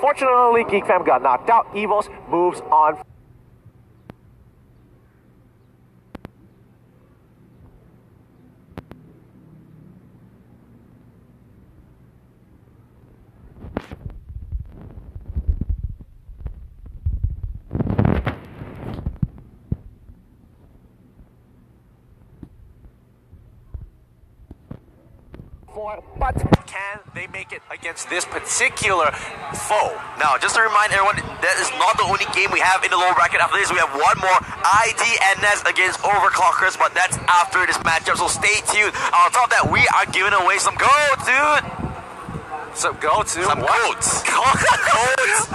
Unfortunately, Geek Fam got knocked out. Evos moves on. But can they make it against this particular foe? Now, just to remind everyone, that is not the only game we have in the lower bracket. After this, we have one more IDNS against Overclockers, but that's after this matchup, so stay tuned. On top of that, we are giving away some codes, dude. Some codes? Codes,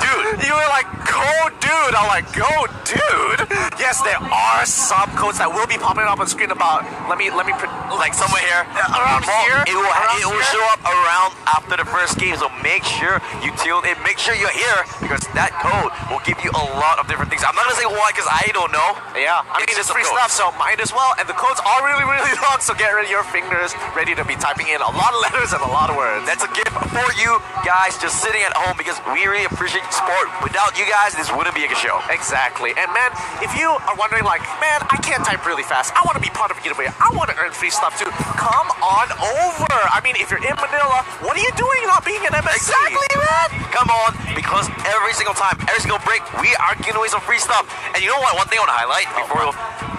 dude. You were like, code dude. I'm like, go dude. Yes, there are some codes that will be popping up on screen about, let me like somewhere here. Around here? It will show up around after the first game, so make sure you tune in, make sure you're here, because that code will give you a lot of different things. I'm not gonna say why, because I don't know. Yeah, I mean, it's free stuff, so might as well. And the codes are really, really long, so get ready your fingers ready to be typing in a lot of letters and a lot of words. That's a gift for you guys just sitting at home, because we really appreciate support. Without you guys, this wouldn't be a good show. Exactly. And man, if you are wondering like, man, I can't type really fast, I want to be part of a giveaway, I want to earn free stuff too, come on over. I mean, if you're in Manila, what are you doing not being an MSC? Exactly, man. Come on, because every single time, every single break, we are giving away some free stuff. And you know what? One thing I want to highlight before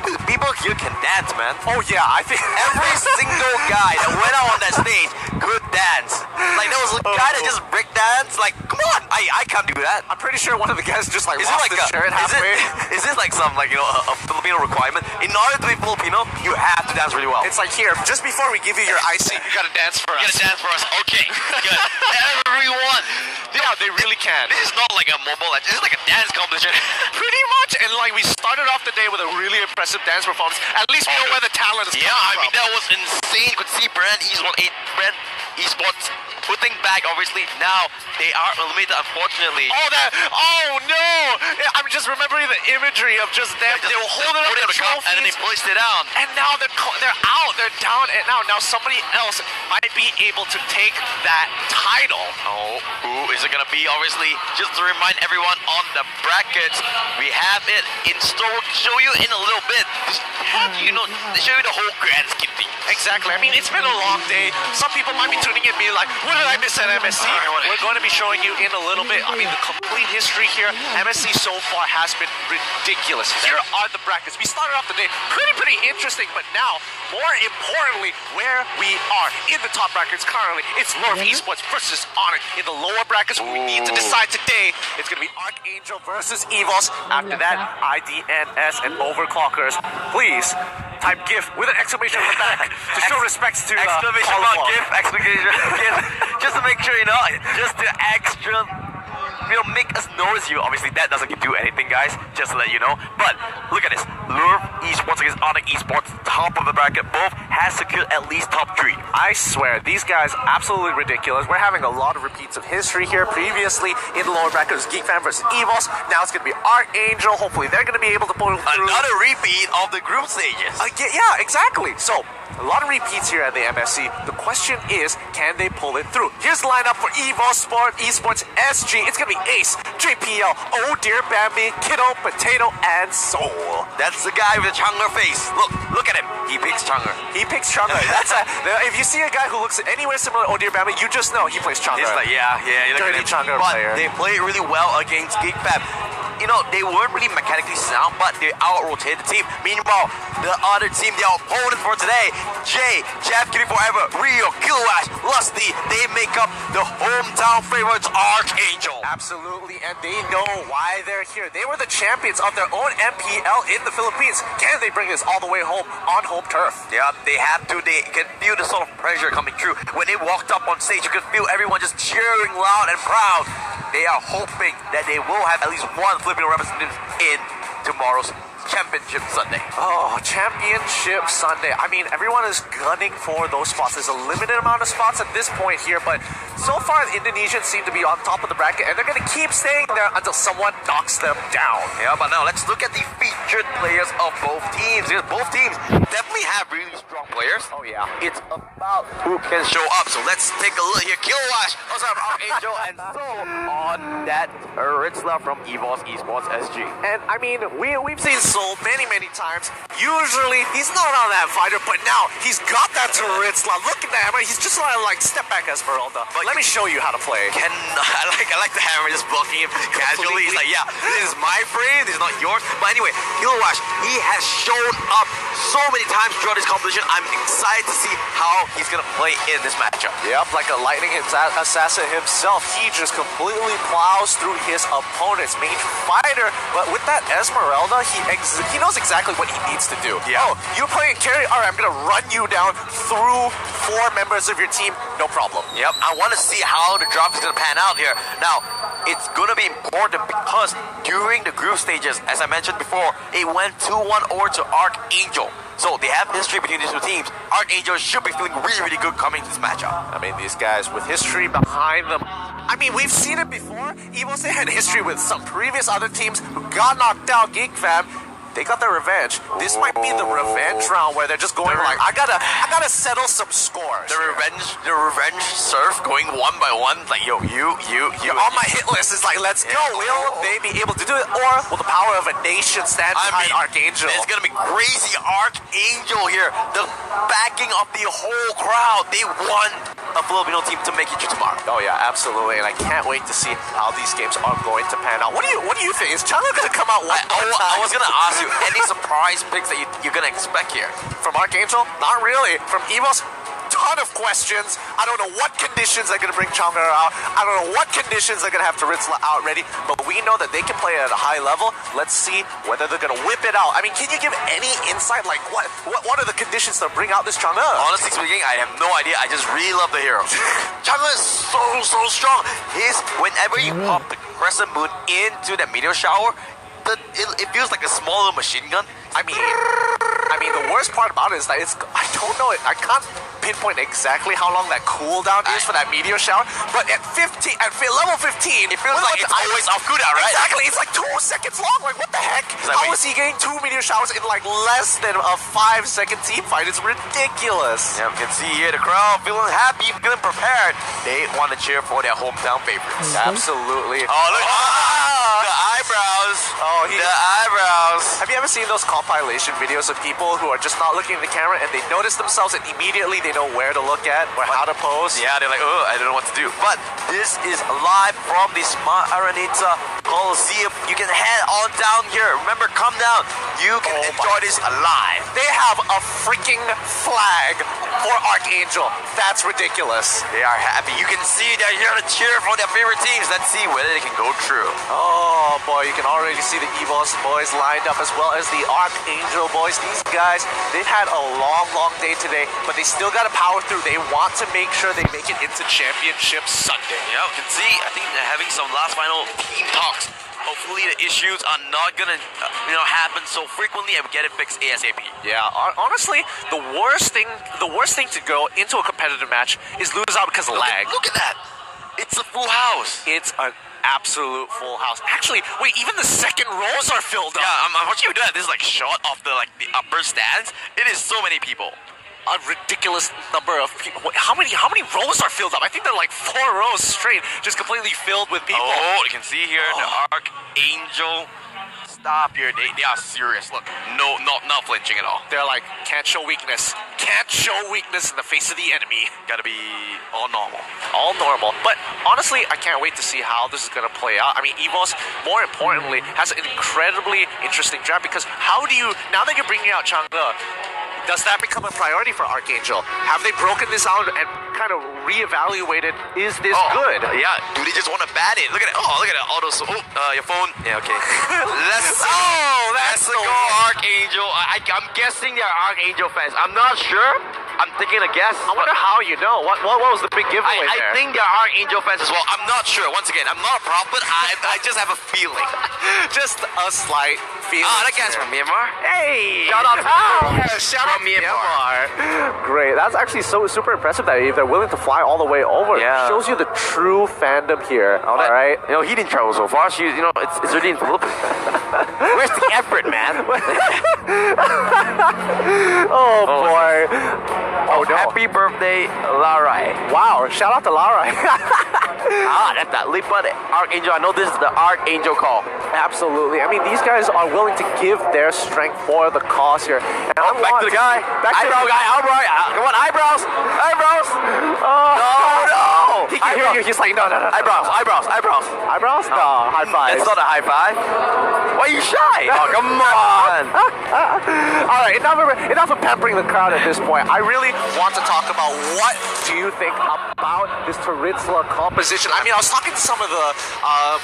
dude, people here can dance, man. Oh yeah, I think every single guy that went out on that stage could dance. Like there was a guy that just break dance. Like, come on, I can't do that. I'm pretty sure one of the guys just like is lost it like his shirt halfway. Is this like some like a Filipino requirement? In order to be Filipino, you have to dance really well. It's like here, just before we give you your IC, you gotta dance for us. You gotta dance for us. Okay, good. Everyone. Yeah, they really can. This is not like a mobile. This is like a dance competition. Pretty much. And like we started off the day with a really impressive dance performance. At least we know where the talent is coming from. I mean that was insane. You could see Brand Esports putting back, obviously. Now they are eliminated, unfortunately. Oh no! I'm just remembering the imagery of just them. They were holding up the trophies, and then they pushed it down. And now they're out. They're down. And now somebody else might be able to take that title. Oh, who is it gonna be? Obviously, just to remind everyone on the brackets, we have it in store to show you in a little bit. Just have to show you the whole grand scheme thing. Exactly. I mean, it's been a long day. Some people might be tuning in and be like, what did I miss at MSC? We're going to be showing you in a little bit. I mean, the complete history here. MSC so far has been ridiculous. Here are the brackets. We started off the day pretty interesting, but now, more importantly, where we are in the top brackets currently, it's Lord of Esports versus Onyx. In the lower brackets, what we need to decide today, it's going to be Arkangel versus Evos. After that, IDNS and Overclockers. Please type GIF with an exclamation on the back to show respects to exclamation mark GIF, exclamation GIF, just to make sure just to extra make us notice you. Obviously that doesn't do anything, guys, just to let you know. But look at this, Lure Esports against Onyx Esports, top of the bracket. Both has secured at least top 3. I swear, these guys absolutely ridiculous. We're having a lot of repeats of history here. Previously in the lower bracket was Geek Fan versus Evos. Now it's going to be Arkangel. Hopefully they're going to be able to pull through. Another repeat of the group stages. Yeah, exactly. So a lot of repeats here at the MSC. The question is, can they pull it through? Here's the lineup for Evos Esports SG. It's going to be Ace, JPL, Oh Dear Bambi, Kiddo, Potato, and Soul. That's the guy with the Chang'e face. Look at him. He picks Chang'e. That's if you see a guy who looks anywhere similar to Oh Dear Bambi, you just know he plays Chang'e. He's like, yeah. Dirty Chang'e player. They play really well against Geek Fam. They weren't really mechanically sound, but they out-rotated the team. Meanwhile, the other team, their opponent for today, Jay, Jeff, Kitty Forever, Rio, Kilowatt, Lusty, they make up the hometown favorites, Arkangel. Absolutely, and they know why they're here. They were the champions of their own MPL in the Philippines. Can they bring this all the way home on home turf? Yeah, they have to. They can feel the sort of pressure coming through. When they walked up on stage, you could feel everyone just cheering loud and proud. They are hoping that they will have at least one Filipino representative in tomorrow's Championship Sunday. Oh, Championship Sunday. I mean, everyone is gunning for those spots. There's a limited amount of spots at this point here, but so far the Indonesians seem to be on top of the bracket, and they're going to keep staying there until someone knocks them down. Yeah, but now let's look at the featured players of both teams. Because both teams definitely have really strong players. Oh, yeah. It's about who can show up. So let's take a look here. Kilowatt, also have Arkangel, and so on that Ritzler from EVOS Esports SG. And I mean, we've seen Soul many times. Usually, he's not on that fighter, but now he's got that Ritzler. Look at the hammer. He's just like step back Esmeralda. But let me show you how to play. I like the hammer just blocking him casually. He's like, yeah, this is my frame, this is not yours. But anyway, Kilowatt, he has shown up so many times throughout this competition. I'm excited to see how he's gonna play in this matchup. Yep, like a lightning assassin himself, he just completely plows through his opponent's main fighter. But with that Esmeralda, he knows exactly what he needs to do. Yeah. Oh, you're playing carry? Alright, I'm gonna run you down through 4 members of your team, no problem. Yep, I want to see how the drop is going to pan out here. Now, it's going to be important because during the group stages, as I mentioned before, it went 2-1 over to Arkangel. So they have history between these two teams. Arkangel should be feeling really good coming to this matchup. I mean, these guys with history behind them. I mean, we've seen it before. Even they had history with some previous other teams who got knocked out. Geek Fam, they got their revenge. This might be the revenge round where they're just going like, I gotta settle some scores. The revenge surf going one by one. Like, yo, you. On my hit list, it's like, let's go. Will they be able to do it? Or will the power of a nation stand behind Arkangel? It's gonna be crazy. Arkangel here. The backing of the whole crowd. They want a Filipino team to make it to tomorrow. Oh yeah, absolutely. And I can't wait to see how these games are going to pan out. What do you think? Is Changa gonna come out one more time? I was gonna ask you, any surprise picks that you're gonna expect here? From Arkangel? Not really. From EVOS? Ton of questions. I don't know what conditions are going to bring Changa out. I don't know what conditions they're going to have to Ritzler out ready, but we know that they can play at a high level. Let's see whether they're going to whip it out. I mean, can you give any insight? Like, what are the conditions to bring out this Changa? Honestly speaking, I have no idea. I just really love the hero. Changa is so strong. Whenever you pop the crescent moon into that meteor shower, it feels like a small little machine gun. I mean, the worst part about it is that I don't know, I can't pinpoint exactly how long that cooldown is for that meteor shower, but at level 15, it feels like it's always off cooldown, right? Exactly, it's like 2 seconds long. Like, what the heck? Like, how is he getting 2 meteor showers in like less than a 5-second team fight? It's ridiculous. Yeah, we can see here the crowd feeling happy, feeling prepared. They want to cheer for their hometown favorites. Absolutely. Oh, look. The eyebrows. The eyebrows. Have you ever seen those compilation videos of people who are just not looking at the camera and they notice themselves and immediately they know where to look at or how to pose? Yeah, they're like, oh, I don't know what to do. But this is live from the Smart Aranita Coliseum. You can head on down here. Remember, come down. You can enjoy this live. They have a freaking flag for Arkangel. That's ridiculous. They are happy. You can see they're here to cheer for their favorite teams. Let's see whether they can go true. Oh boy, you can already see the EVOS boys lined up as well as the Arkangel boys. These guys, they've had a long day today, but they still got to power through. They want to make sure they make it into Championship Sunday. Yeah, you can see, I think they're having some last final team talks. Hopefully the issues are not gonna, happen so frequently and we get it fixed ASAP. Yeah, honestly, the worst thing to go into a competitive match is lose out because of lag. Look at that! It's a full house. It's an absolute full house. Actually, wait, even the second rows are filled up. Yeah, I'm watching you do that. This is like shot of the upper stands. It is so many people. A ridiculous number of people. Wait, how many rows are filled up? I think they're like 4 rows straight, just completely filled with people. Oh, you can see here the Arkangel. Stop here. They are serious. Look, not flinching at all. They're like, can't show weakness. Can't show weakness in the face of the enemy. Gotta be all normal. All normal. But honestly, I can't wait to see how this is gonna play out. I mean, EVOS, more importantly, has an incredibly interesting draft because how do you, now that you're bringing out Chang'e, does that become a priority for Arkangel? Have they broken this out and kind of reevaluated, is this good? Yeah, do they just want to bat it? Look at it. Oh, look at it. All those, your phone. Yeah, okay. Let's that's go Arkangel. I'm guessing they're Arkangel fans. I'm not sure, I'm taking a guess. I wonder how you know. What was the big giveaway I there? think there are Arkangel fans as well. I'm not sure. Once again, I'm not a prophet. I just have a feeling. Just a slight feeling. That guy's from Myanmar. Hey! Shout out to Shout out from Myanmar. Great. That's actually super impressive that if they're willing to fly all the way over. Yeah. Shows you the true fandom here. All right. You know, he didn't travel so far. She, you know, it's really in Philippines. Where's the effort, man? Oh boy. Oh no. Happy birthday, Larai. Wow. Shout out to Lara. That's that Lipa Arkangel. I know this is the Arkangel call. Absolutely. I mean, these guys are willing to give their strength for the cause here. And Back to the guy. Eyebrow guy. Come on, eyebrows. Eyebrows. No. He can hear you. He's like, no. Eyebrows. Eyebrows? No. High five. It's not a high five. Why are you shy? Oh, come on. All right, enough of pampering the crowd at this point. I really want to talk about what do you think about this Taritzla composition. I mean, I was talking to some of the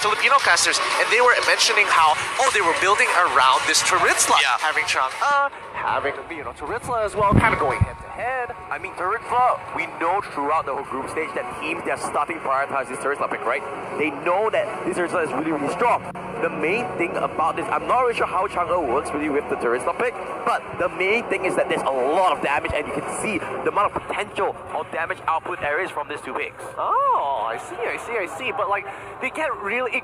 Filipino casters, and they were mentioning how, they were building around this Taritzla. Yeah. Having Chang'e, having, Taritzla as well, kind of going head to head. I mean, Taritzla, we know throughout the whole group stage that teams that are starting to prioritize this Taritzla pick, right? They know that this Taritzla is really, really strong. The main thing about this, I'm not really sure how Chang'e works really with the Taritzla pick, but the main thing is that there's a lot of damage, and you can see the amount of potential of damage output there is from these two picks. Oh, I see. But like, it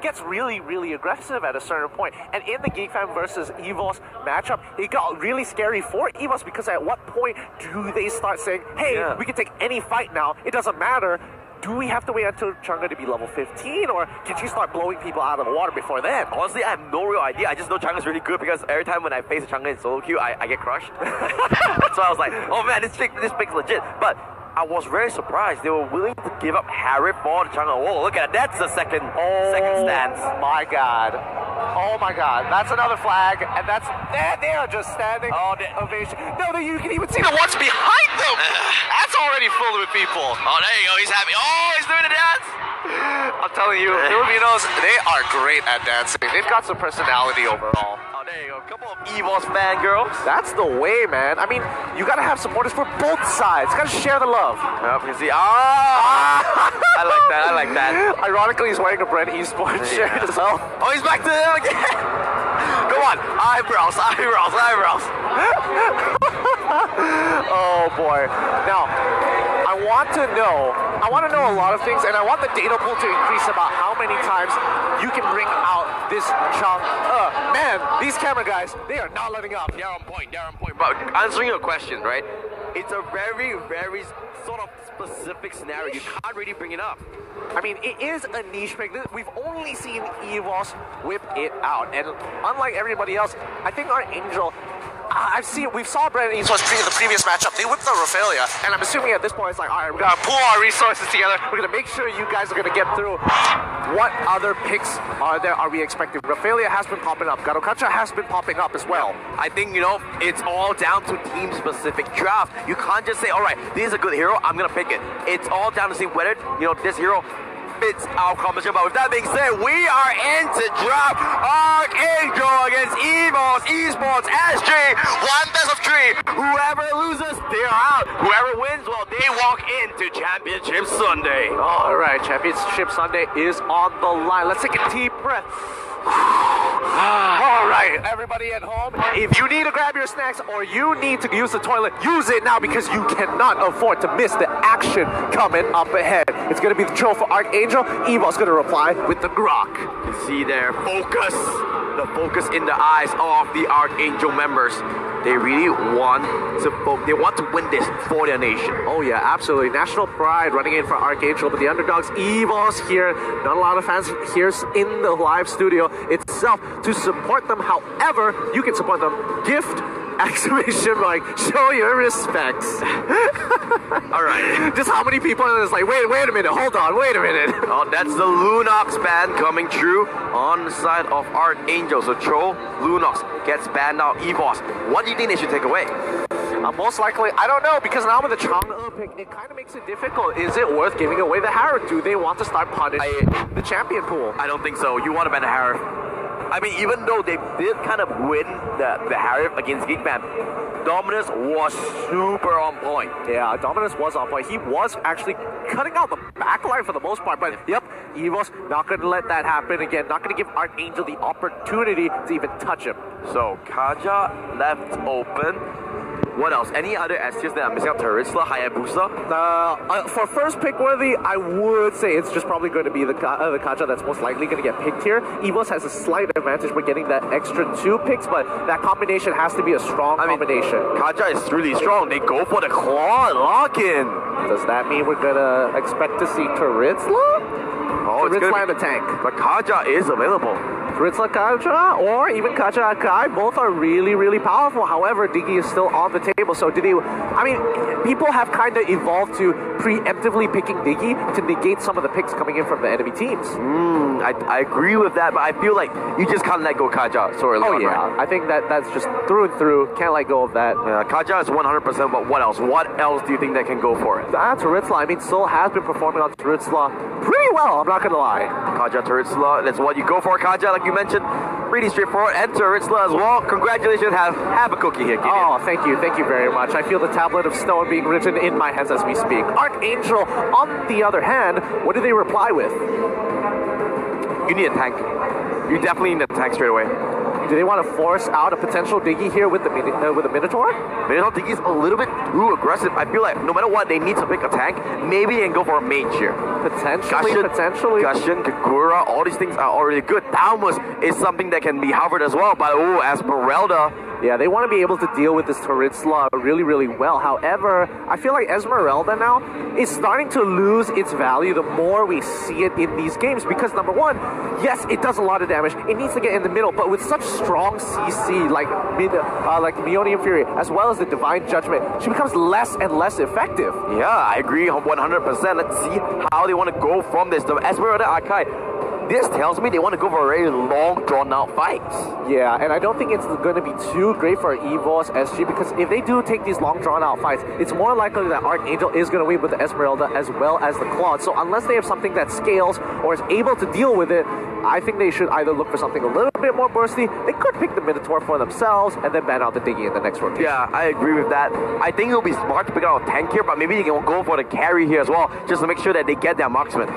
gets really aggressive at a certain point. And in the GeekFam versus EVOS matchup, it got really scary for EVOS because at what point do they start saying, hey, we can take any fight now, it doesn't matter. Do we have to wait until Chang'e to be level 15, or can she start blowing people out of the water before then? Honestly, I have no real idea. I just know Chang'e's really good because every time when I face a Chang'e in solo queue, I get crushed. So I was like, oh man, this pick's legit. But I was very surprised. They were willing to give up Harry for the Chang'e. Oh, look at that. That's the second stance. My God. Oh my God. That's another flag, and they are just standing. Ovation. No, you can even see the ones behind them. That's already full with people. Oh, there you go. He's happy. Oh, he's doing the dance. I'm telling you, Filipinos, they are great at dancing. They've got some personality overall. Oh, there you go. A couple of EVOS fangirls. That's the way, man. I mean, you gotta have supporters for both sides. Gotta share the love. You see. I like that. Ironically, he's wearing a Brent Esports shirt as well. Oh, he's back to them again. Come on. Eyebrows. Oh boy. Now, I want to know a lot of things, and I want the data pool to increase about how many times you can bring out this Chang'e. Man, these camera guys, they are not letting up. They're on point. But answering your question, right? It's a very, very sort of specific scenario. You can't really bring it up. I mean, it is a niche pick. We've only seen EVOS whip it out, and unlike everybody else, I think Arkangel, we saw Brandon Eastwood's in the previous matchup. They whipped the Raphaelia, and I'm assuming at this point it's like, all right, we gotta pool our resources together. We're gonna make sure you guys are gonna get through. What other picks are we expecting? Raphaelia has been popping up. Garokacha has been popping up as well. I think, it's all down to team-specific draft. You can't just say, all right, this is a good hero, I'm gonna pick it. It's all down to see whether, this hero fits our composition. But with that being said, we are in to drop Arkangel against EVOS Esports SG. 1 best of 3. Whoever loses, they're out. Whoever wins, well, they walk into Championship Sunday. All right, Championship Sunday is on the line. Let's take a deep breath. All right, everybody at home, if you need to grab your snacks or you need to use the toilet, use it now because you cannot afford to miss the action coming up ahead. It's going to be the troll for Arkangel. EVO's going to reply with the grok. You can see their focus. The focus in the eyes of the Arkangel members. They really want to win this for their nation. Oh yeah, absolutely. National pride running in for Arkangel, but the underdogs, EVO's here. Not a lot of fans here in the live studio itself to support them. However, you can support them. Gift, exclamation mark, show your respects. All right. Just how many people are just like, wait a minute, hold on, wait a minute. Oh, that's the Lunox ban coming true on the side of Arkangel. So Troll, Lunox gets banned out. EVOS, what do you think they should take away? Most likely, I don't know, because now with the Chang'e pick, it kind of makes it difficult. Is it worth giving away the Harriet? Do they want to start punishing the champion pool? I don't think so. You want to ban the Harriet. I mean, even though they did kind of win the Harriet against GeekFam, Dominus was super on point. Yeah, Dominus was on point. He was actually cutting out the backline for the most part, but yep, Evo's not going to let that happen again. Not going to give Arkangel the opportunity to even touch him. So, Kaja left open. What else? Any other S tiers that I'm missing out? Terizla, Hayabusa? For first pick worthy, I would say it's just probably going to be the Kaja that's most likely going to get picked here. Evos has a slight advantage by getting that extra 2 picks, but that combination has to be a strong combination. Kaja is really strong. They go for the claw lock-in. Does that mean we're going to expect to see Terizla? Oh, Terizla in the tank. But Kaja is available. Terizla Kaja or even Kaja Akai, both are really, really powerful. However, Diggy is still on the table, so did he... I mean, people have kind of evolved to preemptively picking Diggy to negate some of the picks coming in from the enemy teams. I agree with that, but I feel like you just can't let go Kaja so early on, yeah. right? I think that's just through and through. Can't let go of that. Yeah, Kaja is 100%, but what else? What else do you think that can go for it? Terizla, I mean, Soul has been performing on Terizla pretty well, I'm not going to lie. Kaja, Terizla, that's what you go for. Kaja, like you mentioned, pretty straightforward. And Terizla as well. Congratulations, have a cookie here. Oh, thank you very much. I feel the tablet of stone being written in my hands as we speak. Arkangel, on the other hand, what do they reply with? You need a tank. You definitely need a tank straight away. Do they want to force out a potential Diggy here with the Minotaur? Minotaur Diggy's a little bit too aggressive. I feel like no matter what, they need to pick a tank. Maybe they can go for a mage here. Potentially. Gushin, Kagura, all these things are already good. Thaumus is something that can be hovered as well. But Esmeralda. Yeah, they want to be able to deal with this Terizla really, really well. However, I feel like Esmeralda now is starting to lose its value the more we see it in these games. Because number one, yes, it does a lot of damage. It needs to get in the middle, but with such strong CC like Meonium Fury, as well as the Divine Judgment, she becomes less and less effective. Yeah, I agree 100%. Let's see how they want to go from this. The Esmeralda Akai. This tells me they want to go for very long, drawn-out fights. Yeah, and I don't think it's going to be too great for EVOS SG, because if they do take these long, drawn-out fights, it's more likely that Arkangel is going to win with the Esmeralda as well as the Claude. So unless they have something that scales or is able to deal with it, I think they should either look for something a little bit more bursty. They could pick the Minotaur for themselves and then ban out the Diggy in the next rotation. Yeah, I agree with that. I think it'll be smart to pick out a tank here, but maybe they can go for the carry here as well, just to make sure that they get their marksman.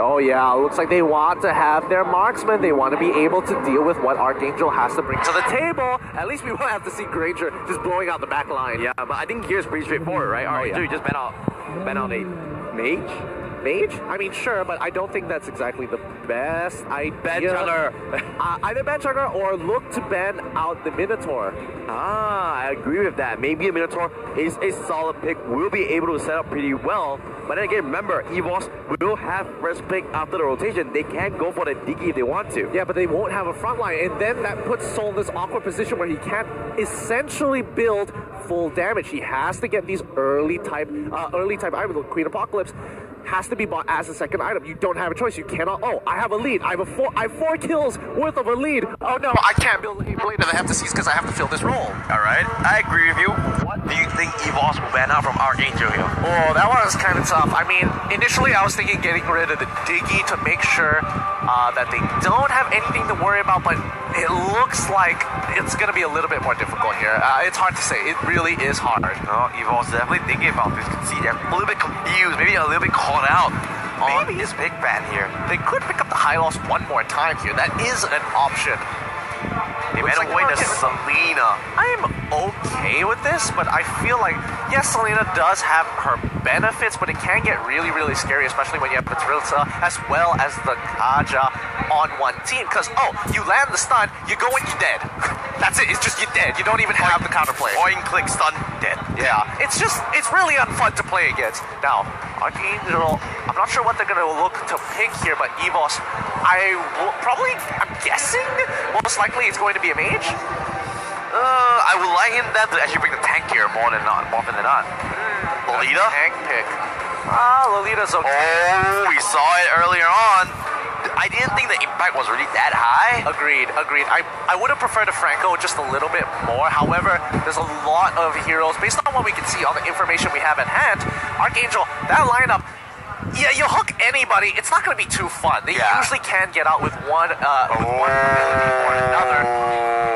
Oh yeah, looks like they want to have their marksman. They want to be able to deal with what Arkangel has to bring to the table. At least we won't have to see Granger just blowing out the back line. Yeah, but I think here's pretty straightforward, right? Alright, so you just ban out a mage? Mage? I mean, sure, but I don't think that's exactly the best idea. Ban Juggler. Either ban Juggler or look to ban out the Minotaur. I agree with that. Maybe a Minotaur is a solid pick. We'll be able to set up pretty well. But then again, remember, EVOS will have first pick after the rotation. They can go for the Diggy if they want to. Yeah, but they won't have a front line. And then that puts Soul in this awkward position where he can't essentially build full damage. He has to get these early type items. Like Queen Apocalypse has to be bought as a second item. You don't have a choice. You cannot. Oh, I have a lead. I have 4 kills worth of a lead. Oh no, I can't build a Blade of the Heptases because I have to fill this role. All right, I agree with you. What do you think EVOS will ban out from Arkangel here? Oh, that one was kind of tough. I mean, initially I was thinking getting rid of the Diggy to make sure that they don't have anything to worry about, but it looks like it's going to be a little bit more difficult here. It's hard to say. It really is hard. No, EVOS definitely thinking about this. You can see they're a little bit confused, maybe a little bit caught out on this big ban here. They could pick up the high loss one more time here. That is an option. They ran away to Selena. I'm okay with this, but I feel like, yes, Selena does have her benefits, but it can get really, really scary, especially when you have the Terizla as well as the Kaja on one team. Because, you land the stun, you go and you're dead. That's it. It's just you're dead. You don't even have the counterplay. Point, click, stun, dead. Yeah. It's really unfun to play against. Now, Arkangel, I'm not sure what they're going to look to pick here, but EVOS, I'm guessing, most likely it's going to be a mage. I would like him then to actually bring the tank here more often than not. Lolita? Tank pick. Lolita's okay. Oh, we saw it earlier on. I didn't think the impact was really that high. Agreed. I would have preferred a Franco just a little bit more. However, there's a lot of heroes. Based on what we can see, all the information we have at hand, Arkangel, that lineup, Yeah, you hook anybody, it's not going to be too fun. They usually can get out with one ability or another.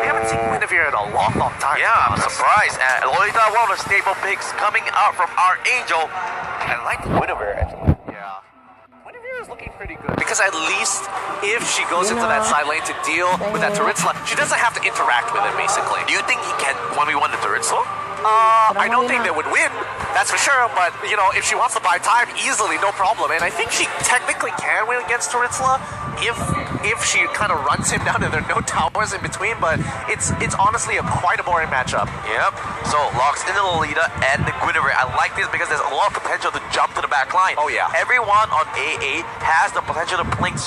We haven't seen Guinevere in a long time. Yeah, I'm surprised. Lolita, one of the staple picks coming out from Arkangel. I like Guinevere, actually. Yeah. Guinevere is looking pretty good. Because at least if she goes into that side lane to deal with that Turritzla, she doesn't have to interact with it, basically. Do you think he can 1v1 the Turritzla? I don't think they would win, that's for sure, but, you know, if she wants to buy time, easily, no problem. And I think she technically can win against Turritzla if she kind of runs him down and there are no towers in between, but it's honestly quite a boring matchup. Yep. So, locks in the Lolita and the Guinevere. I like this because there's a lot of potential to jump to the back line. Oh, yeah. Everyone on AA has the potential to blink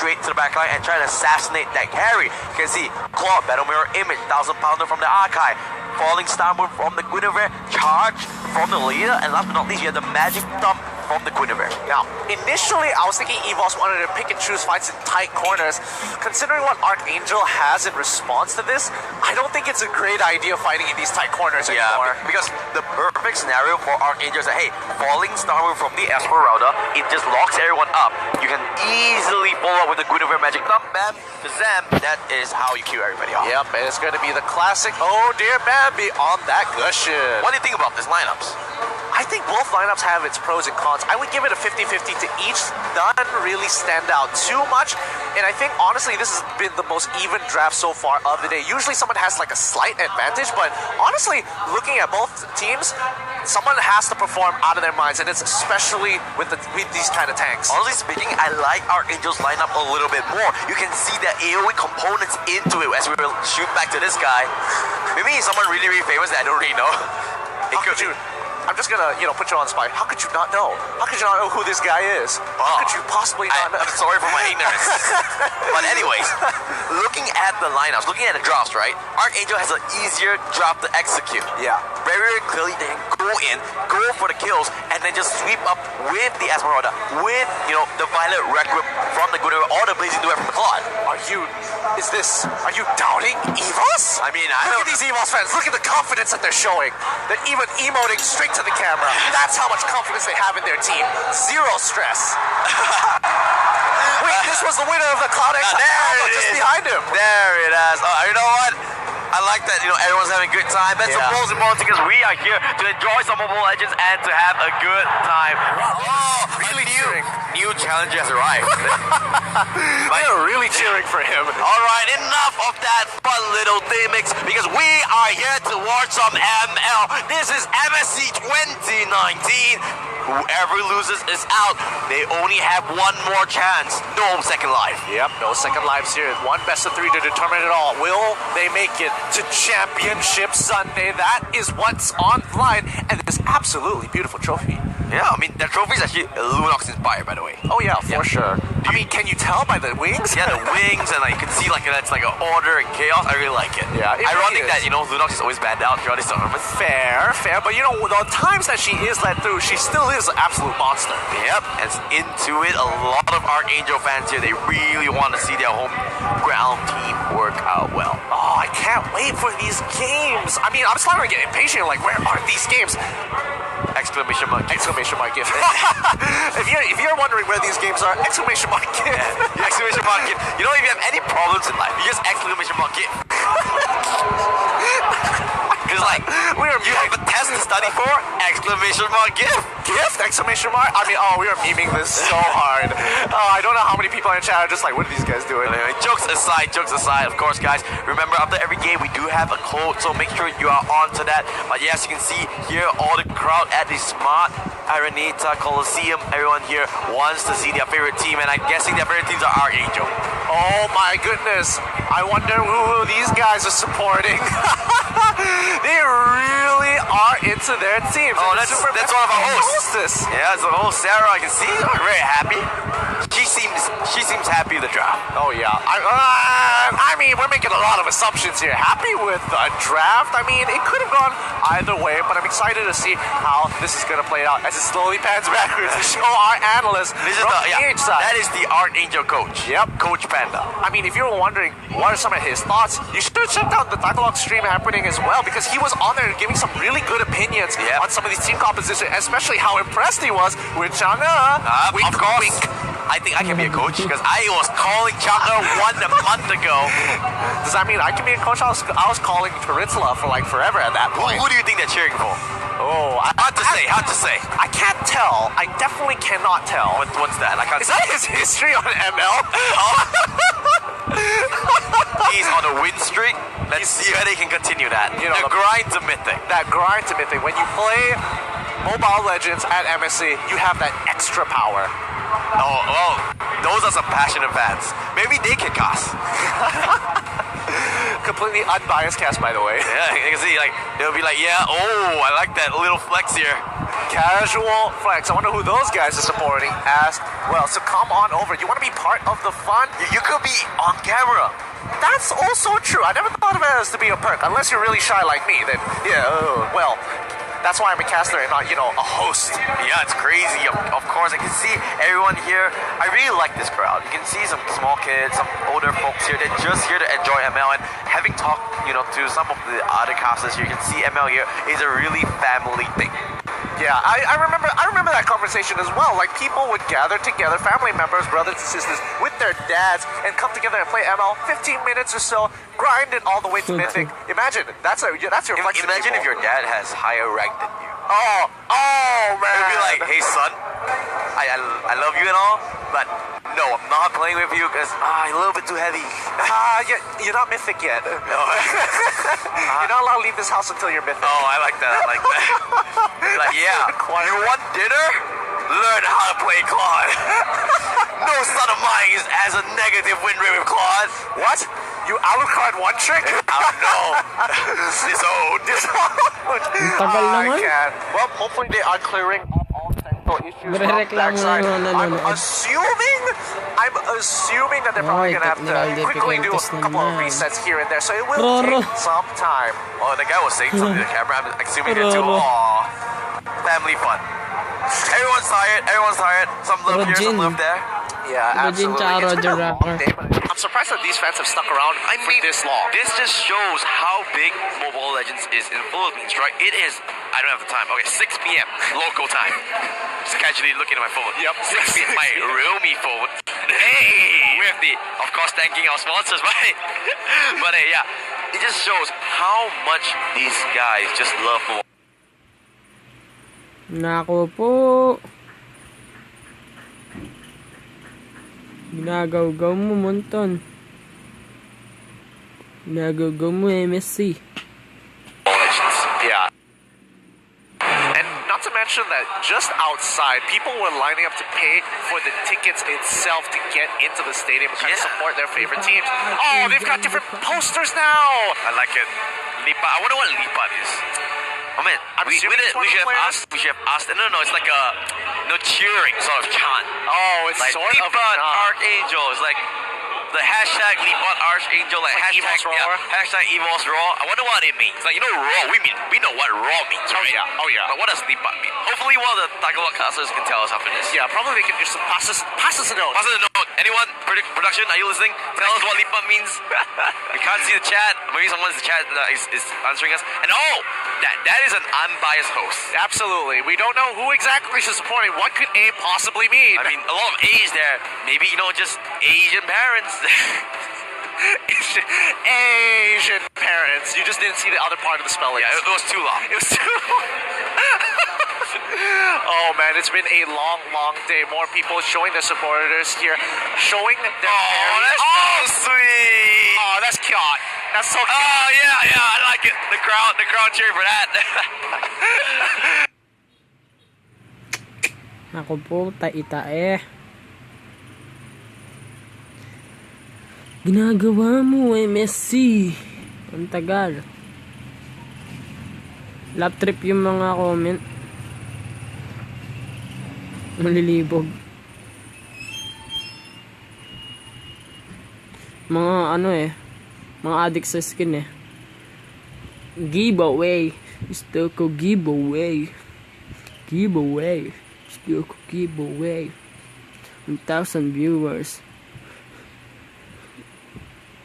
straight to the back line and try to assassinate that carry. You can see Claw, Battle Mirror Image, 1000 Pounder from the Archive, Falling Star Move from the Guinevere, Charge from the Lolita, and last but not least, you have the Magic Thump from the Guinevere. Now, initially, I was thinking EVOS wanted to pick and choose fights in tight corners. Considering what Arkangel has in response to this, I don't think it's a great idea fighting in these tight corners anymore. Because the perfect scenario for Arkangel is that, hey, Falling Star Move from the Esmeralda, it just locks everyone up. You can easily follow up with the Guinevere Magic Thump, bam, Kazam. That is how you kill everybody off. Yep, and it's going to be the classic, oh dear Bambi, on that Gushin. What do you think about these lineups? I think both lineups have its pros and cons. I would give it a 50-50 to each. None really stand out too much. And I think, honestly, this has been the most even draft so far of the day. Usually someone has like a slight advantage, but honestly, looking at both teams, someone has to perform out of their minds, and it's especially with these kind of tanks. Honestly speaking, I like Arkangel's lineup a little bit more. You can see the AoE components into it as we will shoot back to this guy. Maybe he's someone really, really famous that I don't really know. I'm just gonna, put you on the spot. How could you not know? How could you not know who this guy is? How could you possibly not know? I'm sorry for my ignorance. But anyways, looking at the lineups, looking at the drops, right? Arkangel has an easier drop to execute. Yeah. Very, very clearly, they can go in, go for the kills, and then just sweep up with the Esmeralda, with, the Violet Requiem from the Guinevere, or the Blazing Duet from the Claude. Are you doubting EVOS? I mean, Look at these EVOS fans. Look at the confidence that they're showing. They're even emoting straight to the camera. That's how much confidence they have in their team. Zero stress. Wait, this was the winner of the Cloud X Alpha just behind him. There it is. Oh, you know what? I like that, everyone's having a good time. That's the most important thing, because we are here to enjoy some Mobile Legends and to have a good time. Oh, really new challenger has arrived. They're really cheering for him. All right, enough of that fun little gimmicks, because we are here to watch some ML. This is MSC 2019. Whoever loses is out. They only have one more chance. No second life. Yep, no second lives here. One best of 3 to determine it all. Will they make it to Championship Sunday? That is what's on the line, and this absolutely beautiful trophy. Yeah, I mean, that trophy is actually Lunox inspired, by the way. Oh yeah, for sure. I mean, can you tell by the wings? Yeah, the wings, and you can see that's like an order and chaos. I really like it. Yeah, it ironic really that Lunox is always banned out throughout this tournament. Fair, but the times that she is let through, she still is an absolute monster. Yep, and into it, a lot of Arkangel fans here, they really want to see their home ground team work out well. Oh, I can't wait for these games. I mean, I'm starting to get impatient. Like, where are these games? Exclamation mark. Exclamation mark gift. if you're wondering where these games are, exclamation mark gift. Yeah, exclamation mark gift. If you have any problems in life, you just exclamation mark gift. Because you have a test to study for, exclamation mark gift. Gift? Exclamation mark? I mean, we are memeing this so hard. I don't know how many people in the chat are just like, what are these guys doing? Anyway, jokes aside, of course, guys. Remember, after every game, we do have a code, so make sure you are on to that. But yes, you can see here all the crowd at the Smart Araneta Coliseum. Everyone here wants to see their favorite team, and I'm guessing their favorite teams are Arkangel. Oh my goodness. I wonder who these guys are supporting. They really are into their teams. Oh, that's one of our hosts. Yeah, it's the host, Sarah. I can see her very happy. She seems happy with the draft. Oh yeah. I mean, we're making a lot of assumptions here. Happy with the draft? I mean, it could have gone either way, but I'm excited to see how this is gonna play out as it slowly pans backwards to show our analyst from the side. That is the Arkangel coach. Yep, Coach Panda. I mean, if you were wondering what are some of his thoughts, you should have checked out the Tagalog stream happening as well, because he was on there giving some really good opinions on some of these team compositions, especially how impressed he was with Chang'e. Wink, of course. wink. I think I can be a coach because I was calling Chang'e a month ago. Does that mean I can be a coach? I was calling Peninsula for like forever at that point. Who do you think they're cheering for? Oh, Hard to say. I can't tell. I definitely cannot tell. What's that? I can't. Is that his history on ML? He's on a win streak. Let's see how they can continue that. You know, the grind's a mythic. That grind's a mythic. When you play Mobile Legends at MSC, you have that extra power. Oh, well, those are some passionate fans. Maybe they can cast. Completely unbiased cast, by the way. Yeah, you can see, like, they'll be like, yeah, oh, I like that little flex here. Casual flex. I wonder who those guys are supporting as well. So come on over. You want to be part of the fun? You could be on camera. That's also true. I never thought of it as to be a perk. Unless you're really shy like me, then yeah, well, that's why I'm a caster and not, you know, a host. Yeah, it's crazy. Of course, I can see everyone here. I really like this crowd. You can see some small kids, some older folks here. They're just here to enjoy ML. And having talked, you know, to some of the other casters here, you can see ML here is a really family thing. Yeah, I remember that conversation as well. Like, people would gather together, family members, brothers and sisters, with their dads, and come together and play ML 15 minutes or so, grind it all the way to Mythic. Imagine, that's your flex. Imagine if your dad has higher rank than you. Oh man. He'll be like, hey son, I love you and all, but no, I'm not playing with you because you're a little bit too heavy. You're not Mythic yet. No. You're not allowed to leave this house until you're Mythic. Oh, I like that. Like, yeah, you want dinner? Learn how to play Claude. No son of mine has a negative win rate with Claude. What? You Alucard one trick? No. Disowned. Tagal naman. Well, hopefully they are clearing up all technical issues from that side. I'm assuming that they're probably going to have to quickly do a couple of resets here and there, so it will take some time. Oh, the guy was saying something to the camera. I'm assuming they're too. Aww. Family fun. Everyone's tired. Some love here, some love there. Yeah, absolutely. It's been a long day, but I'm surprised that these fans have stuck around for this long. This just shows how big Mobile Legends is in the Philippines, right? It is, I don't have the time. Okay, 6 p.m. local time. Just casually looking at my phone. Yep. 6 p.m. My Realme phone. Hey! With the, of course, thanking our sponsors, right? But hey, yeah. It just shows how much these guys just love Mobile. Nako po. Ginagaw-gaw mo, Monton. Ginagaw-gaw mo, MSC. Yeah. And not to mention that just outside, people were lining up to pay for the tickets itself to get into the stadium and kind of support their favorite teams. Oh, they've got different posters now. I like it. Lipa. I wonder what Lipa is. Oh man, we should have asked. No, it's like a cheering sort of chant. Oh, it's like sort of Lipat Arkangel. It's like the hashtag Lipat Archangel, like hashtag Evos Raw. I wonder what it means. Like, you know, Raw. We know what Raw means. Right? Oh yeah. But what does Lipat mean? Hopefully, one of the Tagalog casters can tell us after this. Yeah, probably they can just pass us a note. Pass us a note. Anyone? Production, are you listening? Tell us what Lipat means. We can't see the chat. Maybe someone in the chat is answering us. And that is an unbiased host. Absolutely. We don't know who exactly she's supporting. What could A possibly mean? I mean, a lot of A's there. Maybe, you know, just Asian parents. Asian parents. You just didn't see the other part of the spelling. Yeah, it was too long. Oh man, it's been a long day. More people showing their supporters here, showing their that's so sweet. Oh, that's cute. That's so cute. Oh yeah, I like it. The crowd cheering for that. Ako po, tae-tae. Ginagawa mo, MSC. Ang tagal. Lap trip yung mga comment. Malilibog. Mga mga addict sa skin Giveaway. Gusto ko giveaway. Gusto ko giveaway. 1,000 viewers.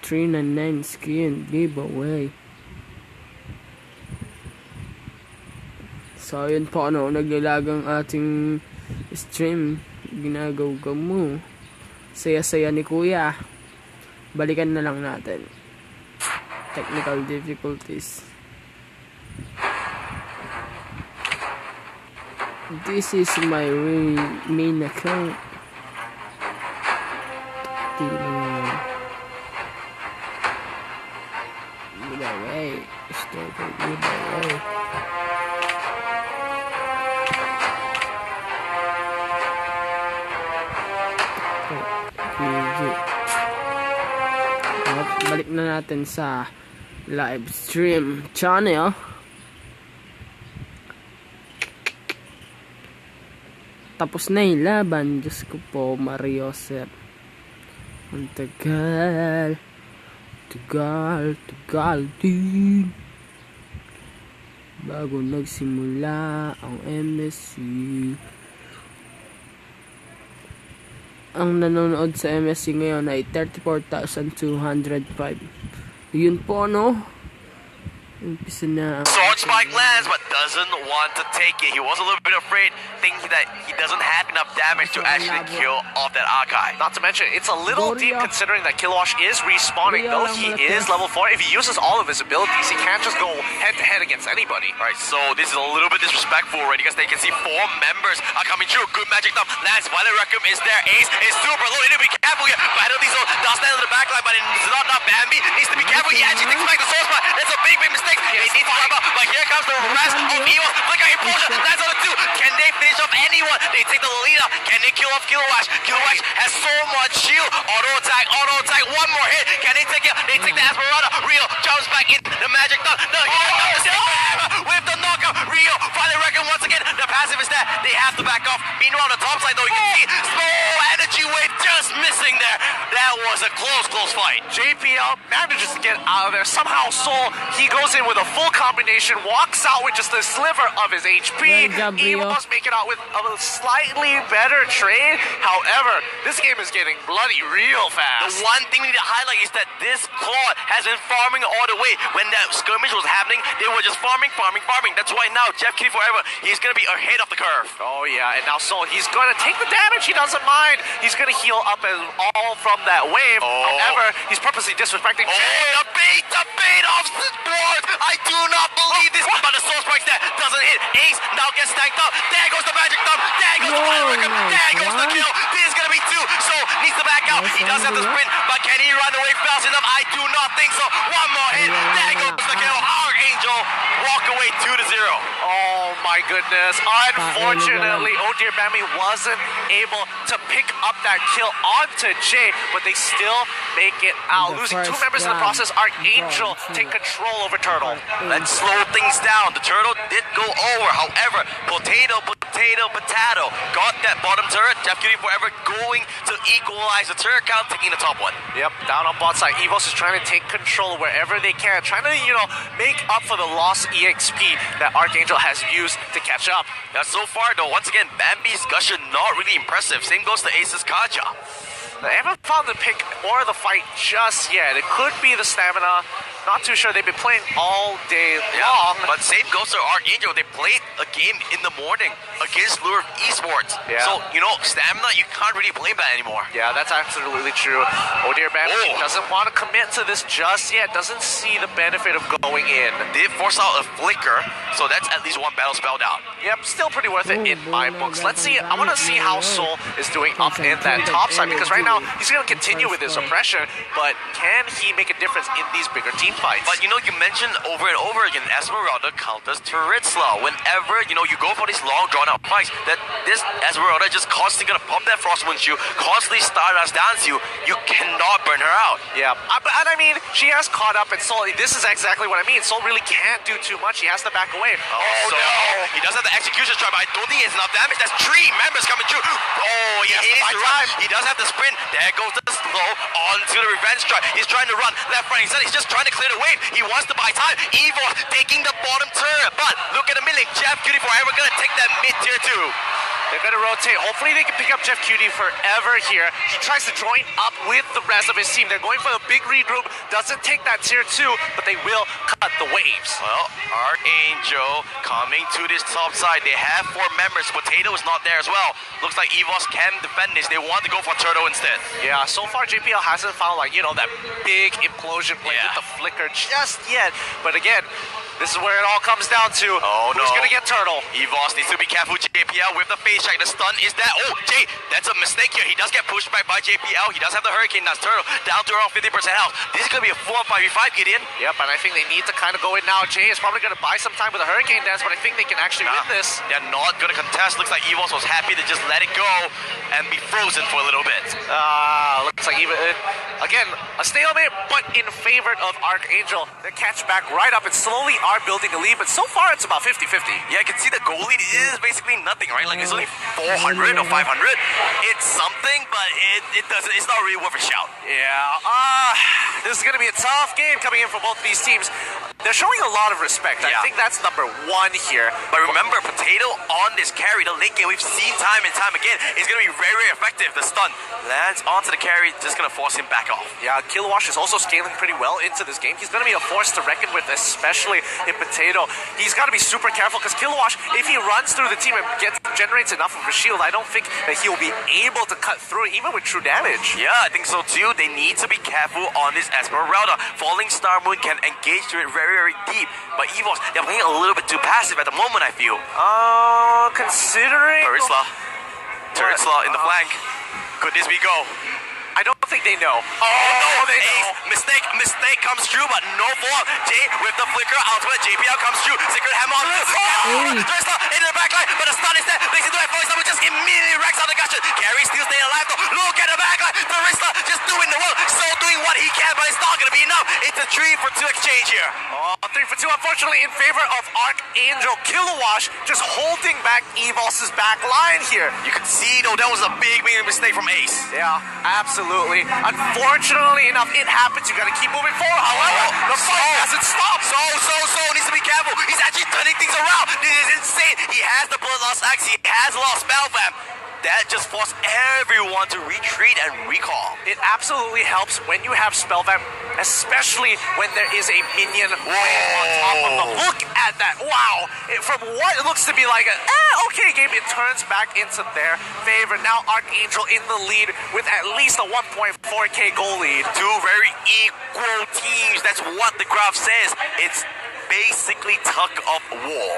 399 skin giveaway. So, ayun po, naglalag ang ating stream. Ginagaw mo. Saya-saya ni Kuya. Balikan na lang natin. Technical difficulties. This is my main account. Giveaway. Started giveaway. Balik na natin sa live stream channel. Tapos na yung laban. Diyos ko po, Mario Sir. Ang tagal. Tagal din. Bago nagsimula ang MSC. Ang nanonood sa MSC ngayon ay 34,205. Yun po, no? Umpisa na. Sword spike lands, but doesn't want to take it. He was a little bit afraid, thinking that he doesn't have enough damage to actually kill off that Arkai. Not to mention, it's a little deep considering that Kilowash is respawning. Though he is level 4, if he uses all of his abilities, he can't just go head-to-head against anybody. Alright, so this is a little bit disrespectful already because they can see 4 members are coming through. Good magic thumb lands. Violet Requiem is there. Ace is super low. Need to be careful here. Battle Diesel does stand in the backline, but it's not Bambi. Needs to be careful. He actually takes back the source spot. That's a big mistake. They need to grab up, but here comes the rest of Evo. Flicker implosion. Lands on the 2. Can they finish off anyone? They take the lead up. Can they kill off Kilowash? Kilowash has so much shield. Auto attack. One more hit. Can they take it? They take the Asperata. Rio jumps back in the magic thumb. No, with the knockout. Rio finally reckon once again. The passive is there. They have to back off. Meanwhile, on the top side though, you can see slow energy wave just missing there. That was a close fight. JPL manages to get out of there. Somehow Soul, he goes in with a full combination, walks out with just a sliver of his HP. Good job, Rio. Evos make it out with a slightly better trade. However, this game is getting bloody real fast. The one thing we need to highlight is that this Claude has been farming all the way. When that skirmish was happening, they were just farming. That's why now Jeff Kitty Forever, he's going to be ahead of the curve. Oh yeah, and now Soul, he's going to take the damage. He doesn't mind. He's going to heal up and all from that wave. However, he's purposely disrespecting. The bait off the board. I do not believe this. But the soul strikes there doesn't hit. Ace now gets stacked up. There goes the magic thumb. There goes the final record. There goes the kill. This is going to be 2. So needs to back out. He does have the sprint, but can he run away fast enough? I do not think so. One more hit. There goes the kill. Arkangel walk away 2-0. Oh my goodness. Unfortunately, Oh Dear Bambi wasn't able to pick up that kill onto Jay, but they still make it out. Losing 2 members in the process. Arkangel take control over Turtle. Let's slow things down. The Turtle did go over. However, potato got that bottom turret. Jeff Kitty Forever going to equalize the turret count, taking the top one. Yep, down on bot side. Evos is trying to take control wherever they can, trying to, make up for the lost EXP that Arkangel has used to catch up. Now, so far, though, once again, Bambi's Gusher not really impressive. Same goes to Ace's Kaja. They haven't found the pick or the fight just yet. It could be the stamina. Not too sure. They've been playing all day long. But same goes to Arkangel. They played a game in the morning against Lure Esports. Yeah. So, stamina, you can't really play that anymore. Yeah, that's absolutely true. Oh dear, Bambi doesn't want to commit to this just yet. Doesn't see the benefit of going in. Did force out a flicker, so that's at least 1 battle spell down. Yep, still pretty worth it in my books. Let's see. I want to see how Soul is doing up in that top side, because right now he's going to continue with his oppression, but can he make a difference in these bigger team fights? But you mentioned over and over again, Esmeralda counters Turritzla. Whenever, you go for these long drawn out fights, that this Esmeralda just constantly gonna pop that frost winch you, constantly stardust dance you cannot burn her out. Yeah, and I mean, she has caught up, and Soul, this is exactly what I mean. Soul really can't do too much. He has to back away. Oh no! He does have the execution strike, but I don't think it's enough damage. That's 3 members coming through. Oh, he hits the run. He does have the sprint. There goes the slow onto the revenge strike. He's trying to run left, right, and center. He's just trying to clear the wave. He wants to buy time. Evo taking the bottom turret, but look at the milling. Jeff Cutie Forever gonna take that mid tier 2. They're going to rotate. Hopefully they can pick up Jeff Cutie forever here. He tries to join up with the rest of his team. They're going for the big regroup. Doesn't take that tier 2, but they will cut the waves. Well, Arkangel coming to this top side. They have 4 members. Potato is not there as well. Looks like EVOS can defend this. They want to go for Turtle instead. Yeah, so far JPL hasn't found, like, you know, that big implosion play with the flicker just yet. But again, this is where it all comes down to. Oh, who's gonna get Turtle? EVOS needs to be careful. JPL with the face check. The stun is that. Oh, Jay, that's a mistake here. He does get pushed back by JPL. He does have the Hurricane. That's Turtle down to around 50% health. This is gonna be a 4-5v5, Gideon. Yep, and I think they need to kind of go in now. Jay is probably gonna buy some time with a Hurricane Dance, but I think they can actually win this. They're not gonna contest. Looks like EVOS was happy to just let it go and be frozen for a little bit. Looks like even again a stalemate, but in favor of Arkangel. They catch back right up and slowly are building a lead, but so far it's about 50-50. Yeah, I can see the goal lead is basically nothing, right? Like it's only 400 or 500. It's something, but it doesn't. It's not really worth a shout. Yeah. This is gonna be a tough game coming in for both these teams. They're showing a lot of respect. I think that's number 1 here. But remember, Potato on this carry, the late game we've seen time and time again, is gonna be very, very effective. The stun lands onto the carry, just gonna force him back off. Yeah, Kilowash is also scaling pretty well into this game. He's gonna be a force to reckon with, especially in Potato. He's got to be super careful because Kilowash, if he runs through the team and generates enough of a shield, I don't think that he'll be able to cut through it, even with true damage. Yeah, I think so too. They need to be careful on this Esmeralda. Falling Star Moon can engage to it very, very deep. But EVOS, they're playing a little bit too passive at the moment, I feel. Considering... Turret in the flank. Could this be go? I don't think they know. Oh, no, they know. Mistake comes through, but no fall. Jay with the flicker, ultimate JPL comes through. Secret hammer on this. Dressler into the backline, but the stun is there. Makes it to a voice, just immediately wrecks out the Gushers. Carry still staying alive though. Look at the backline. The Dressler just doing the work. So doing what he can, but it's not going to be enough. It's a 3-for-2 exchange here. 3-for-2, unfortunately, in favor of Arkangel. Kilowash just holding back EVOS's back line here. You can see, though, that was a big mistake from Ace. Yeah, absolutely. Unfortunately enough, it happens. You got to keep moving forward. However, the fight hasn't stopped. So needs to be careful. He's actually turning things around. This is insane. He has the Bloodlust Axe. He has lost Spellvamp. That just forced everyone to retreat and recall. It absolutely helps when you have Spellvamp, especially when there is a minion right on top of them. Look at that. Wow. From what looks to be like a okay game, it turns back into their favor. Now Arkangel in the lead with at least a 1.4k goal lead. 2 very equal teams. That's what the graph says. It's basically tug of war.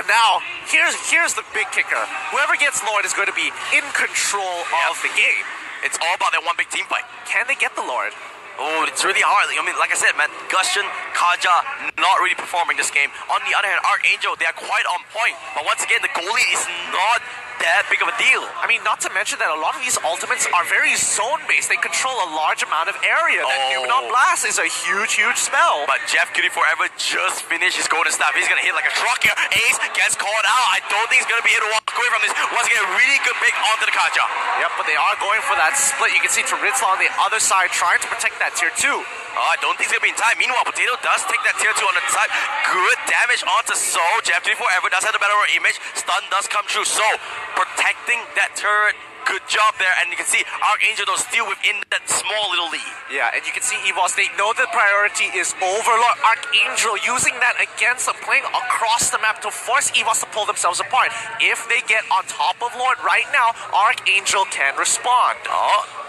Now, here's the big kicker. Whoever gets Lord is going to be in control of the game. It's all about that one big team fight. Can they get the Lord? Oh, it's really hard. I mean, like I said, man, Gushun, Kaja, not really performing this game. On the other hand, Arkangel, they are quite on point. But once again, the goalie is not that big of a deal. I mean, not to mention that a lot of these ultimates are very zone-based. They control a large amount of area. That Numenon Blast is a huge spell. But Jeff Cutie Forever just finished his golden staff. He's going to hit like a truck here. Ace gets called out. I don't think he's going to be able to walk away from this. Once again, a really good pick onto the Kaja. Yep, but they are going for that split. You can see Toritzla on the other side trying to protect that tier 2. I don't think it's going to be in time. Meanwhile, Potato does take that tier 2 on the side. Good damage onto Soul. Jeff Cutie Forever does have the better image. Stun does come true. So, protecting that turret. Good job there, and you can see Arkangel though still within that small little lead. Yeah, and you can see EVOS, they know the priority is Overlord. Arkangel using that against them, playing across the map to force EVOS to pull themselves apart. If they get on top of Lord right now, Arkangel can respond.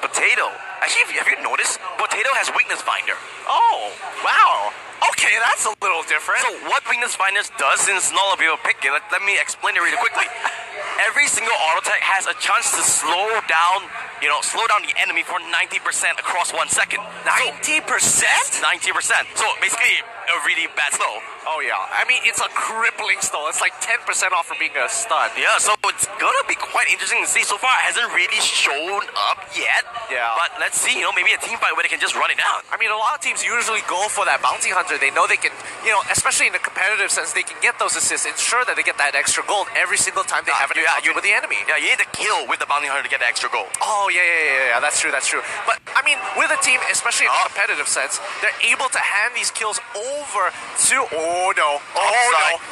Potato. Actually, have you noticed? Potato has Weakness Finder. Oh, wow. Okay, that's a little different. So what Weakness Finder does, since none of you are picking, let me explain it really quickly. Every single auto attack has a chance to slow down the enemy for 90% across 1 second. 90%? 90%. So basically, a really bad slow. Oh yeah, I mean it's a crippling slow. It's like 10% off for being a stun. Yeah, so it's gonna be quite interesting to see. So far, it hasn't really shown up yet. Yeah. But let's see, maybe a team fight where they can just run it down. I mean, a lot of teams usually go for that bounty hunter. They know they can, especially in a competitive sense, they can get those assists, ensure that they get that extra gold every single time they have an encounter with the enemy. Yeah, you need to kill with the bounty hunter to get the extra gold. Oh yeah, that's true. But I mean, with a team, especially in a competitive sense, they're able to hand these kills over to. Oh no.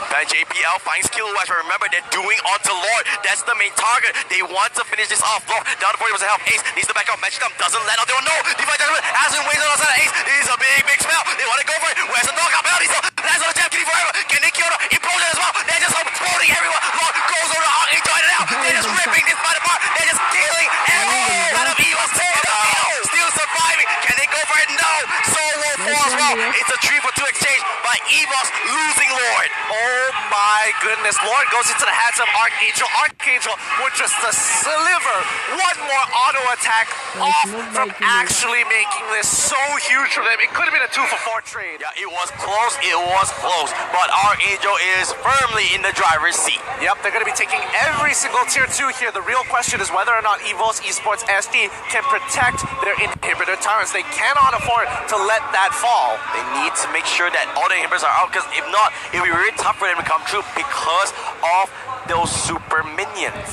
That JPL finds Kilowatt, but remember they're doing onto Lord. That That's the main target. They want to finish this off. Lord, down to 40% health. Ace needs to back up. Magic Thumb doesn't let out. They don't know. Divine Judgment has been wasted on the side of Ace. This is a big spell. They want to go for it. Where's the knockout penalty? So lands on the Jab Kitty forever. Can they kill her? Implosion as well. They're just exploding everyone. Lord goes over to Arkangel. Enjoy it out. They're just ripping this fight apart. They're just killing everyone out of Evil's still surviving. Can they go for it? No. Soul will fall as well. It's a 3-for-2 exchange by Evos losing Lord. Oh my goodness. Lord goes into the hands of Arkangel. Arkangel would just deliver one more auto attack off from actually making this so huge for them. It could have been a 2-for-4 trade. Yeah, it was close. It was close. But Arkangel is firmly in the driver's seat. Yep, they're going to be taking every single tier 2 here. The real question is whether or not EVOS Esports SD can protect their inhibitor tyrants. They cannot afford to let that fall. They need to make sure that all the inhibitors are out, because if not, it'll be really tough for them to come true because of those super minions.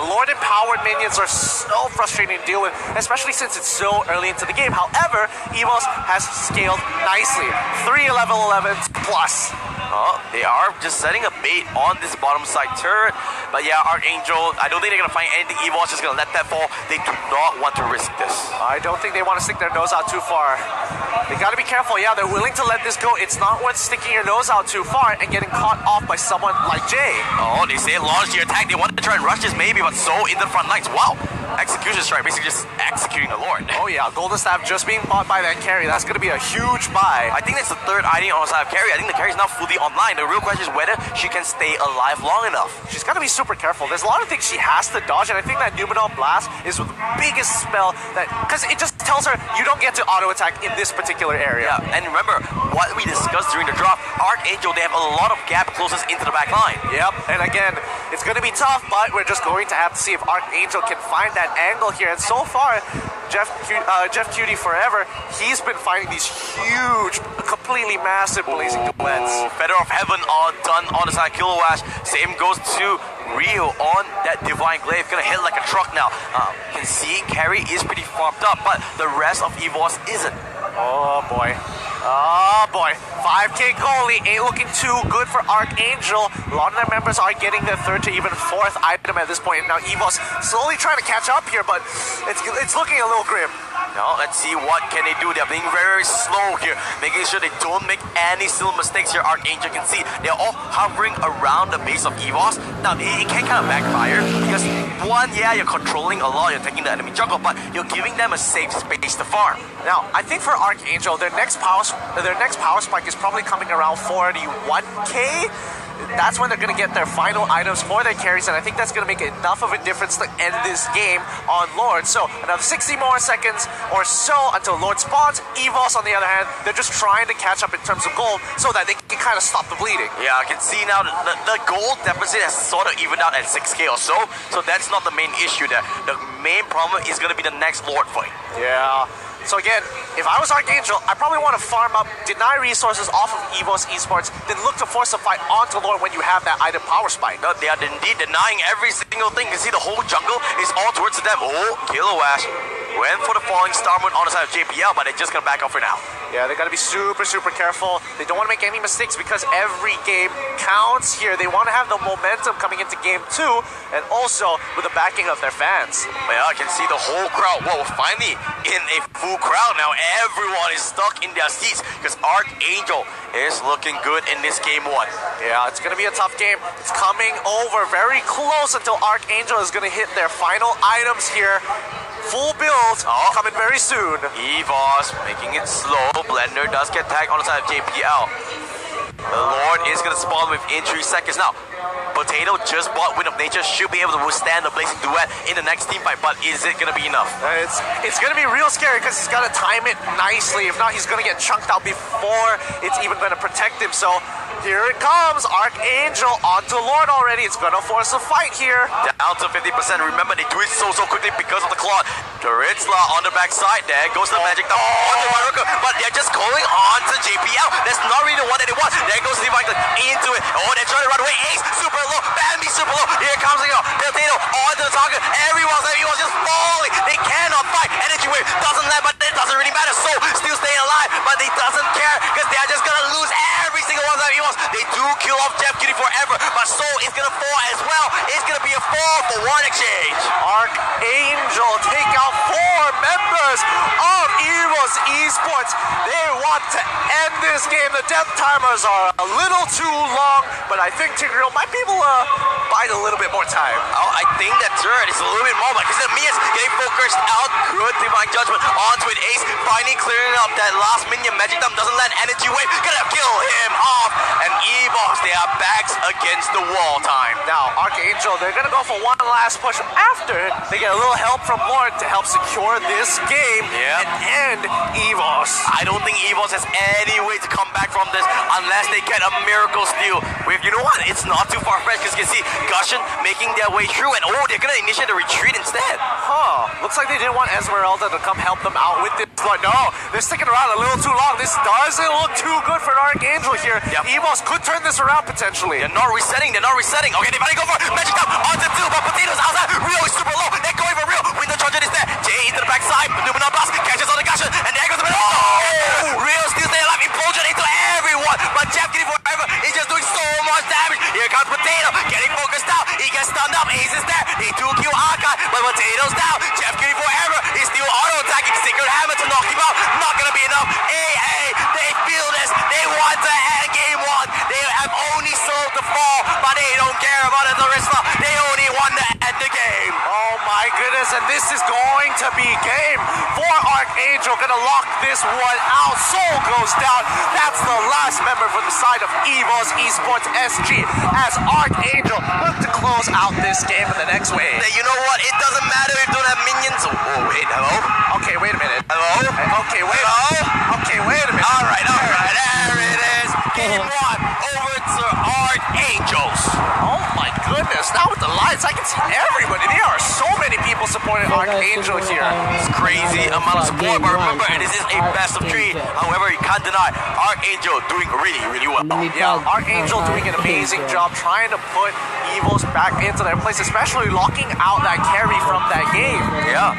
Lord empowered minions are so frustrating to deal with, especially since it's so early into the game. However, EVOS has scaled nicely. 3 level 11s plus. They are just setting a bait on this bottom side turret. But yeah, Arkangel, I don't think they're going to find anything. EVOS just going to let that fall. They do not want to risk this. I don't think they want to stick their nose out too far. They got to be careful. Yeah, they're willing to let this go. It's not worth sticking your nose out too far and getting caught off by someone like Jay. They say launch your attack. They wanted to try and rush this maybe, but so in the front lines. Wow. Execution strike, basically just executing the Lord. Oh yeah, Golden Staff just being bought by that carry. That's going to be a huge buy. I think that's the third item on the side of carry. I think the carry is now fully online. The real question is whether she can stay alive long enough. She's got to be super careful. There's a lot of things she has to dodge, and I think that Numenor Blast is the biggest spell that, because it just tells her you don't get to auto attack in this particular area. Yeah, and remember what we discussed during the drop. Arkangel, they have a lot of gap closest into the back line. Yep, and again, it's going to be tough, but we're just going to have to see if Arkangel can find that angle here. And so far, Jeff Cutie Forever, he's been finding these huge, completely massive blazing duets. Feather of Heaven all done on the side of Kilowash. Same goes to Rio on that Divine Glaive. Gonna hit like a truck now. You can see carry is pretty farmed up, but the rest of EVOS isn't. Oh boy. Oh boy. 5k goalie ain't looking too good for Arkangel. A lot of their members are getting their 3rd to even 4th item at this point. And now EVOS slowly trying to catch up here, but it's looking a little grim. Now let's see what can they do. They're being very, very slow here, making sure they don't make any silly mistakes here. Arkangel can see they're all hovering around the base of EVOS. Now it can kind of backfire because one, yeah, you're controlling a lot, you're taking the enemy jungle, but you're giving them a safe space to farm. Now I think for Arkangel, their next power spike is probably coming around 41k. That's when they're going to get their final items for their carries, and I think that's going to make enough of a difference to end this game on Lord. So another 60 more seconds or so until Lord spawns. EVOS, on the other hand, they're just trying to catch up in terms of gold so that they can kind of stop the bleeding. Yeah, I can see now the gold deficit has sort of evened out at 6k or so, so that's not the main issue there. The main problem is going to be the next Lord fight. Yeah. So again, if I was Arkangel, I probably want to farm up, deny resources off of EVOS Esports, then look to force a fight onto Lord when you have that item power spike. No, they are indeed denying every single thing. You can see the whole jungle is all towards them. Oh, Kilowash went for the falling star moon on the side of JPL, but they're just gonna back off for now. Yeah, they gotta be super, super careful. They don't want to make any mistakes because every game counts here. They want to have the momentum coming into game 2, and also with the backing of their fans. Yeah, I can see the whole crowd. Whoa, finally in a full crowd now. Everyone is stuck in their seats because Arkangel is looking good in this game 1. Yeah, it's gonna be a tough game. It's coming over very close until Arkangel is gonna hit their final items here. Full build coming very soon. EVOS making it slow. Blender does get tagged on the side of JPL. The Lord is going to spawn within 3 seconds. Now, Potato just bought Wind of Nature, should be able to withstand the Blazing Duet in the next team fight, but is it going to be enough? It's going to be real scary because he's got to time it nicely. If not, he's going to get chunked out before it's even going to protect him. So here it comes. Arkangel onto Lord already. It's going to force a fight here. Down to 50%. Remember, they do it so quickly because of the Claw. The Ritzla on the backside. There goes the Magic Thumb onto Maruka, but they're just going on to JPL. That's not really the one that they want. There goes the Viking into it. Oh, they're trying to run away. Ace, super low. Bambi, super low. Here comes the Potato onto the target. Everyone's just falling. They cannot fight. Energy Wave doesn't land, but it doesn't really matter. So, still staying alive, but they doesn't care because they're just going to lose every single one of them. They do kill off Jeff Kitty forever, but Soul is going to fall as well. It's going to be a 4 will take out 4 members of EVO's Esports. They want to end this game. The death timers are a little too long, but I think Tigreal might be able to bide a little bit more time. Oh, I think that turret is a little bit more, but because Mia's getting focused out. Good divine judgment onto an ace, finally clearing up that last minion. Magic Thumb doesn't let energy wave, gonna kill him off. And EVOs, they are backs against the wall time. Now, Arkangel, they're gonna go for one last push after they get a little help from Lord to help secure this game and end EVOS. I don't think EVOS has any way to come back from this unless they get a miracle steal. With, you know what, it's not too far-fetched because you can see Gushin making their way through and they're gonna initiate a retreat instead. Looks like they didn't want Esmeralda to come help them out with this, but no, they're sticking around a little too long. This doesn't look too good for Arkangel here. EVOS could turn this around potentially. They're not resetting. Okay, they finally go for Magic Thumb onto 2, but Potatoes outside. Rio is super low. They're going for Rio. Window Charger is there. Jay into the backside. Numenor Blast catches on the Gushin, and there goes the middle. Rio still staying alive. Implosion into everyone, but Jeff getting forever is just doing so much damage. Here comes Potato, getting focused out. He gets stunned up. Ace is there. They 2-kill Archive, but Potato's down. Jeff getting forever. He's still auto-attacking. Secret Hammer to knock him out. Not gonna be enough. They feel this. They want to end game 1. They have only sold the fall, but they don't care about it. They only want to end the game. Oh my goodness, and this is going to be game 4. Arkangel gonna lock this one out. Soul goes down. That's the last member for the side of EVO's Esports SG as Arkangel look to close out this game in the next wave. You know what? It doesn't matter if you don't have minions. Oh, wait, hello? Okay, wait a minute. Hello? Okay, wait. Hello? Okay, wait a minute. All right. There it is. Game 1 over to Arkangels. Oh my goodness, now with the lights, I can see everybody. There are so many people supporting Arkangel here. It's crazy amount of support, but remember, this is a best of 3. However, you can't deny Arkangel doing really, really well. Yeah, Arkangel doing an amazing job trying to put EVOs back into their place, especially locking out that carry from that game. Yeah.